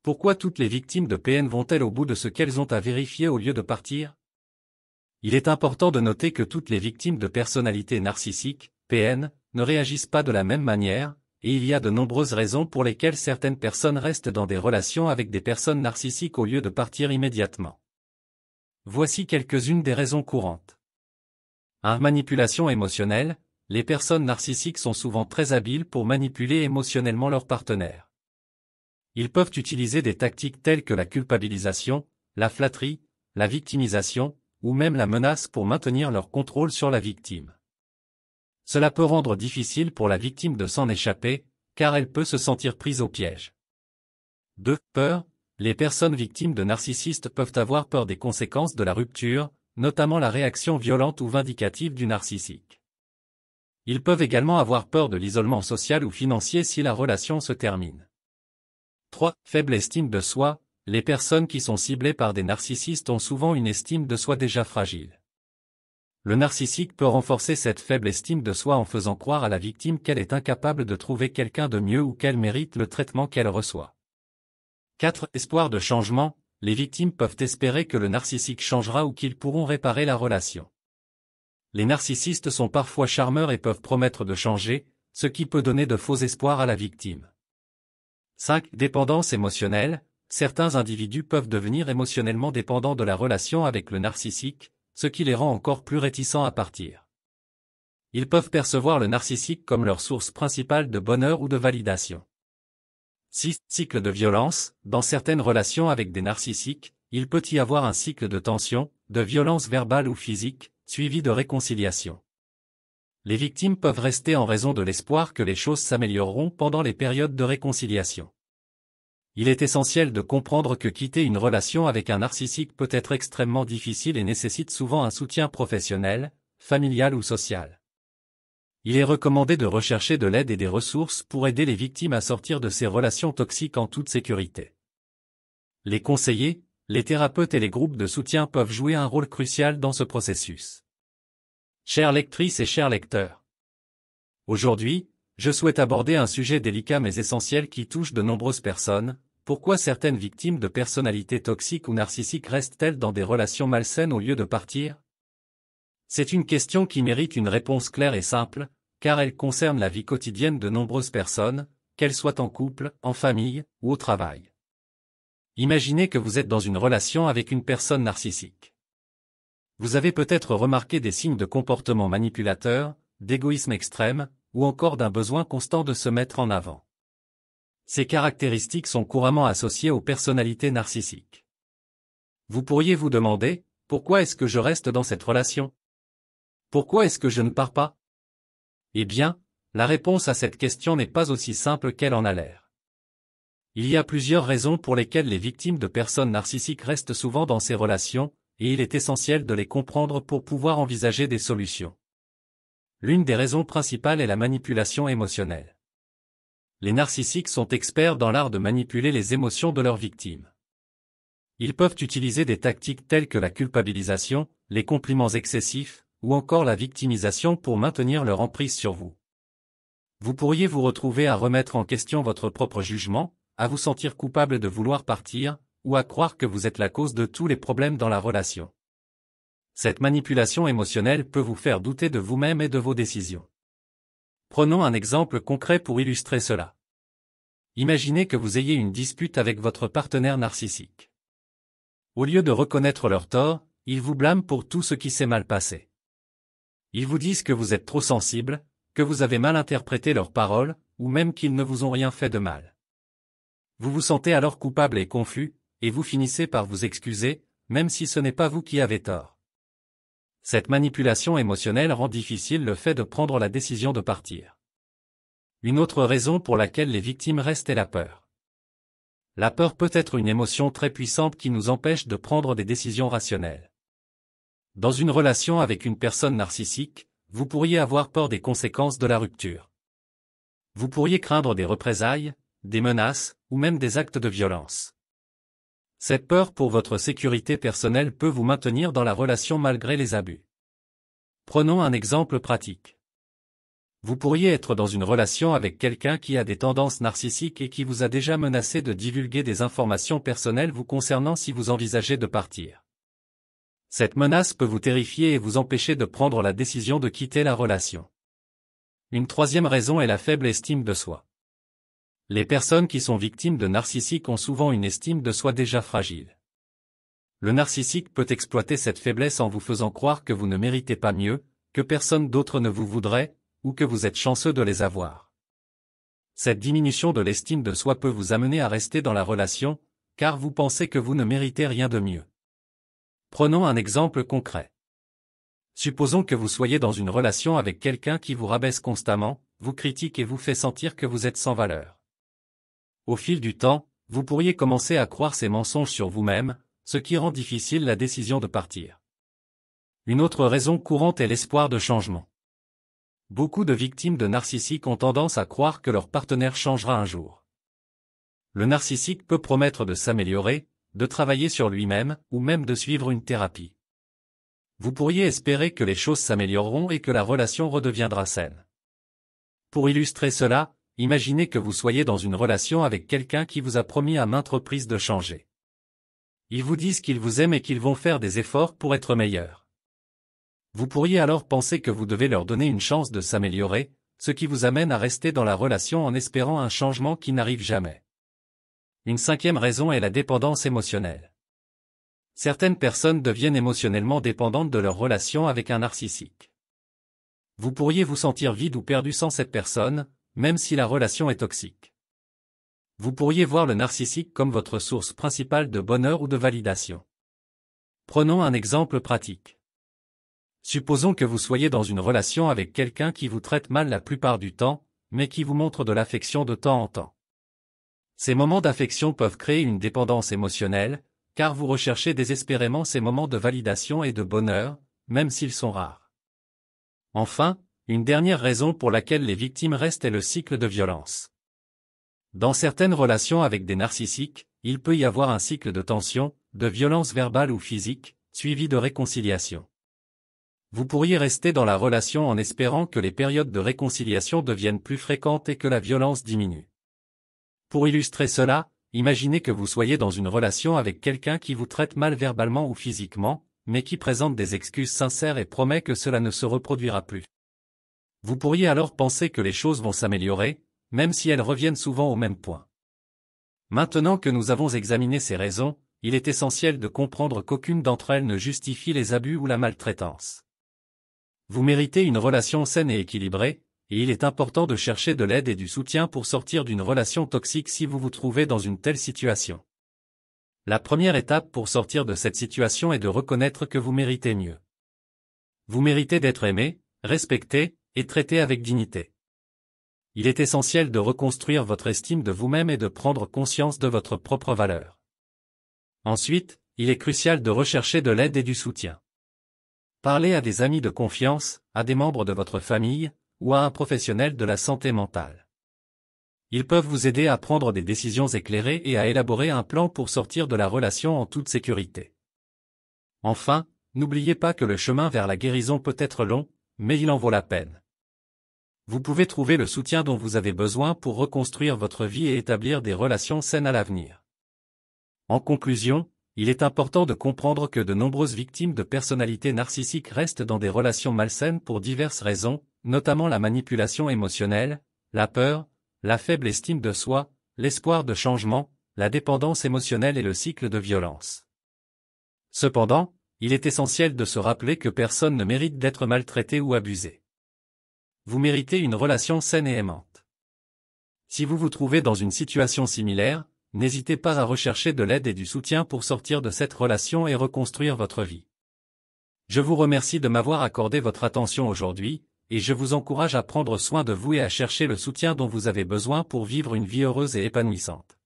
Pourquoi toutes les victimes de PN vont-elles au bout de ce qu'elles ont à vérifier au lieu de partir? Il est important de noter que toutes les victimes de personnalité narcissique, PN, ne réagissent pas de la même manière, et il y a de nombreuses raisons pour lesquelles certaines personnes restent dans des relations avec des personnes narcissiques au lieu de partir immédiatement. Voici quelques-unes des raisons courantes. 1. Manipulation émotionnelle. Les personnes narcissiques sont souvent très habiles pour manipuler émotionnellement leur partenaire. Ils peuvent utiliser des tactiques telles que la culpabilisation, la flatterie, la victimisation, ou même la menace pour maintenir leur contrôle sur la victime. Cela peut rendre difficile pour la victime de s'en échapper, car elle peut se sentir prise au piège. 2. Peur. Les personnes victimes de narcissistes peuvent avoir peur des conséquences de la rupture, notamment la réaction violente ou vindicative du narcissique. Ils peuvent également avoir peur de l'isolement social ou financier si la relation se termine. 3. Faible estime de soi. Les personnes qui sont ciblées par des narcissistes ont souvent une estime de soi déjà fragile. Le narcissique peut renforcer cette faible estime de soi en faisant croire à la victime qu'elle est incapable de trouver quelqu'un de mieux ou qu'elle mérite le traitement qu'elle reçoit. 4. Espoir de changement. Les victimes peuvent espérer que le narcissique changera ou qu'ils pourront réparer la relation. Les narcissistes sont parfois charmeurs et peuvent promettre de changer, ce qui peut donner de faux espoirs à la victime. 5. Dépendance émotionnelle. Certains individus peuvent devenir émotionnellement dépendants de la relation avec le narcissique, ce qui les rend encore plus réticents à partir. Ils peuvent percevoir le narcissique comme leur source principale de bonheur ou de validation. 6. Cycle de violence. Dans certaines relations avec des narcissiques, il peut y avoir un cycle de tension, de violence verbale ou physique, suivi de réconciliation. Les victimes peuvent rester en raison de l'espoir que les choses s'amélioreront pendant les périodes de réconciliation. Il est essentiel de comprendre que quitter une relation avec un narcissique peut être extrêmement difficile et nécessite souvent un soutien professionnel, familial ou social. Il est recommandé de rechercher de l'aide et des ressources pour aider les victimes à sortir de ces relations toxiques en toute sécurité. Les conseillers, les thérapeutes et les groupes de soutien peuvent jouer un rôle crucial dans ce processus. Chères lectrices et chers lecteurs, aujourd'hui, je souhaite aborder un sujet délicat mais essentiel qui touche de nombreuses personnes. Pourquoi certaines victimes de personnalités toxiques ou narcissiques restent-elles dans des relations malsaines au lieu de partir? C'est une question qui mérite une réponse claire et simple, car elle concerne la vie quotidienne de nombreuses personnes, qu'elles soient en couple, en famille, ou au travail. Imaginez que vous êtes dans une relation avec une personne narcissique. Vous avez peut-être remarqué des signes de comportement manipulateur, d'égoïsme extrême, ou encore d'un besoin constant de se mettre en avant. Ces caractéristiques sont couramment associées aux personnalités narcissiques. Vous pourriez vous demander, pourquoi est-ce que je reste dans cette relation? Pourquoi est-ce que je ne pars pas? Eh bien, la réponse à cette question n'est pas aussi simple qu'elle en a l'air. Il y a plusieurs raisons pour lesquelles les victimes de personnes narcissiques restent souvent dans ces relations, et il est essentiel de les comprendre pour pouvoir envisager des solutions. L'une des raisons principales est la manipulation émotionnelle. Les narcissiques sont experts dans l'art de manipuler les émotions de leurs victimes. Ils peuvent utiliser des tactiques telles que la culpabilisation, les compliments excessifs, ou encore la victimisation pour maintenir leur emprise sur vous. Vous pourriez vous retrouver à remettre en question votre propre jugement, à vous sentir coupable de vouloir partir, ou à croire que vous êtes la cause de tous les problèmes dans la relation. Cette manipulation émotionnelle peut vous faire douter de vous-même et de vos décisions. Prenons un exemple concret pour illustrer cela. Imaginez que vous ayez une dispute avec votre partenaire narcissique. Au lieu de reconnaître leur tort, ils vous blâment pour tout ce qui s'est mal passé. Ils vous disent que vous êtes trop sensible, que vous avez mal interprété leurs paroles, ou même qu'ils ne vous ont rien fait de mal. Vous vous sentez alors coupable et confus, et vous finissez par vous excuser, même si ce n'est pas vous qui avez tort. Cette manipulation émotionnelle rend difficile le fait de prendre la décision de partir. Une autre raison pour laquelle les victimes restent est la peur. La peur peut être une émotion très puissante qui nous empêche de prendre des décisions rationnelles. Dans une relation avec une personne narcissique, vous pourriez avoir peur des conséquences de la rupture. Vous pourriez craindre des représailles, des menaces, ou même des actes de violence. Cette peur pour votre sécurité personnelle peut vous maintenir dans la relation malgré les abus. Prenons un exemple pratique. Vous pourriez être dans une relation avec quelqu'un qui a des tendances narcissiques et qui vous a déjà menacé de divulguer des informations personnelles vous concernant si vous envisagez de partir. Cette menace peut vous terrifier et vous empêcher de prendre la décision de quitter la relation. Une troisième raison est la faible estime de soi. Les personnes qui sont victimes de narcissiques ont souvent une estime de soi déjà fragile. Le narcissique peut exploiter cette faiblesse en vous faisant croire que vous ne méritez pas mieux, que personne d'autre ne vous voudrait, ou que vous êtes chanceux de les avoir. Cette diminution de l'estime de soi peut vous amener à rester dans la relation, car vous pensez que vous ne méritez rien de mieux. Prenons un exemple concret. Supposons que vous soyez dans une relation avec quelqu'un qui vous rabaisse constamment, vous critique et vous fait sentir que vous êtes sans valeur. Au fil du temps, vous pourriez commencer à croire ces mensonges sur vous-même, ce qui rend difficile la décision de partir. Une autre raison courante est l'espoir de changement. Beaucoup de victimes de narcissiques ont tendance à croire que leur partenaire changera un jour. Le narcissique peut promettre de s'améliorer, de travailler sur lui-même, ou même de suivre une thérapie. Vous pourriez espérer que les choses s'amélioreront et que la relation redeviendra saine. Pour illustrer cela, imaginez que vous soyez dans une relation avec quelqu'un qui vous a promis à maintes reprises de changer. Ils vous disent qu'ils vous aiment et qu'ils vont faire des efforts pour être meilleurs. Vous pourriez alors penser que vous devez leur donner une chance de s'améliorer, ce qui vous amène à rester dans la relation en espérant un changement qui n'arrive jamais. Une cinquième raison est la dépendance émotionnelle. Certaines personnes deviennent émotionnellement dépendantes de leur relation avec un narcissique. Vous pourriez vous sentir vide ou perdu sans cette personne, même si la relation est toxique. Vous pourriez voir le narcissique comme votre source principale de bonheur ou de validation. Prenons un exemple pratique. Supposons que vous soyez dans une relation avec quelqu'un qui vous traite mal la plupart du temps, mais qui vous montre de l'affection de temps en temps. Ces moments d'affection peuvent créer une dépendance émotionnelle, car vous recherchez désespérément ces moments de validation et de bonheur, même s'ils sont rares. Enfin, une dernière raison pour laquelle les victimes restent est le cycle de violence. Dans certaines relations avec des narcissiques, il peut y avoir un cycle de tension, de violence verbale ou physique, suivi de réconciliation. Vous pourriez rester dans la relation en espérant que les périodes de réconciliation deviennent plus fréquentes et que la violence diminue. Pour illustrer cela, imaginez que vous soyez dans une relation avec quelqu'un qui vous traite mal verbalement ou physiquement, mais qui présente des excuses sincères et promet que cela ne se reproduira plus. Vous pourriez alors penser que les choses vont s'améliorer, même si elles reviennent souvent au même point. Maintenant que nous avons examiné ces raisons, il est essentiel de comprendre qu'aucune d'entre elles ne justifie les abus ou la maltraitance. Vous méritez une relation saine et équilibrée, et il est important de chercher de l'aide et du soutien pour sortir d'une relation toxique si vous vous trouvez dans une telle situation. La première étape pour sortir de cette situation est de reconnaître que vous méritez mieux. Vous méritez d'être aimé, respecté, et traité avec dignité. Il est essentiel de reconstruire votre estime de vous-même et de prendre conscience de votre propre valeur. Ensuite, il est crucial de rechercher de l'aide et du soutien. Parlez à des amis de confiance, à des membres de votre famille, ou à un professionnel de la santé mentale. Ils peuvent vous aider à prendre des décisions éclairées et à élaborer un plan pour sortir de la relation en toute sécurité. Enfin, n'oubliez pas que le chemin vers la guérison peut être long, mais il en vaut la peine. Vous pouvez trouver le soutien dont vous avez besoin pour reconstruire votre vie et établir des relations saines à l'avenir. En conclusion, il est important de comprendre que de nombreuses victimes de personnalités narcissiques restent dans des relations malsaines pour diverses raisons, notamment la manipulation émotionnelle, la peur, la faible estime de soi, l'espoir de changement, la dépendance émotionnelle et le cycle de violence. Cependant, il est essentiel de se rappeler que personne ne mérite d'être maltraité ou abusé. Vous méritez une relation saine et aimante. Si vous vous trouvez dans une situation similaire, n'hésitez pas à rechercher de l'aide et du soutien pour sortir de cette relation et reconstruire votre vie. Je vous remercie de m'avoir accordé votre attention aujourd'hui, et je vous encourage à prendre soin de vous et à chercher le soutien dont vous avez besoin pour vivre une vie heureuse et épanouissante.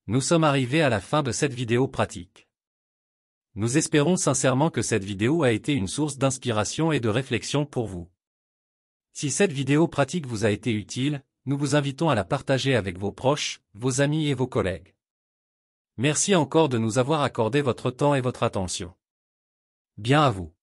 Nous sommes arrivés à la fin de cette vidéo pratique. Nous espérons sincèrement que cette vidéo a été une source d'inspiration et de réflexion pour vous. Si cette vidéo pratique vous a été utile, nous vous invitons à la partager avec vos proches, vos amis et vos collègues. Merci encore de nous avoir accordé votre temps et votre attention. Bien à vous.